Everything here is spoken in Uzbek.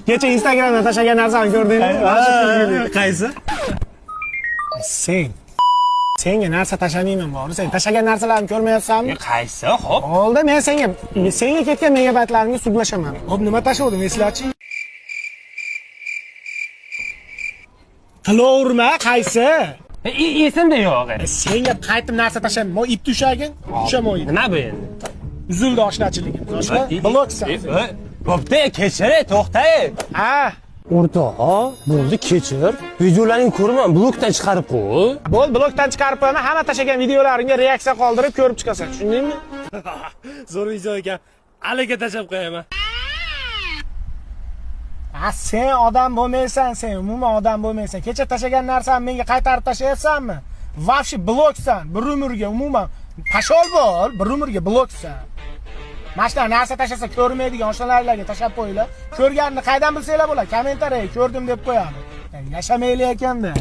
Kecha Instagramda tashlagan narsani ko'rdingmi? Qaysi? Senga narsa tashlamayman bor. Sen tashlagan narsalarni ko'rmayapsanmi? Qaysi? Xo'p. Oldi men senga ketgan megabaytlarimga sudlashaman. Xo'p, nima tashladim eslatchi? Qilaverma, qaysi? Esimda yo'q. Senga qaytib narsa tashladim. Mo ip tushagin, tushamoydi. Nima bu endi? Uzildi oshnachiligim. Boshqa bloksan. Bo'pti, kechir, to'xta. Ha, O'rtoq, bo'ldi, kechir. Videolaringni ko'raman, blokdan chiqarib qo'y. bo'l, blokdan chiqarib qo'yaman. Hamma tashlagan videolaringga reaksiya qoldirib ko'rib chiqasan. Tushundingmi? Zo'r video ekan. Aliga tashlab qo'yaman. Sen odam bo'lmaysan, sen umuman odam bo'lmaysan. Kecha tashlagan narsani menga qaytarib tashlayapsanmi? Vobshe bloksan, bir umrga umuman. Pashol bo'l, bir umrga bloksan. Mashina narsa tashlasa ko'rmaydigan oshnalarga tashlab qo'yinglar. Ko'rganini qaydan bilsanglar bo'ladi? Kommentariyaga ko'rdim deb qo'yadi. Yashamaylik ekanda.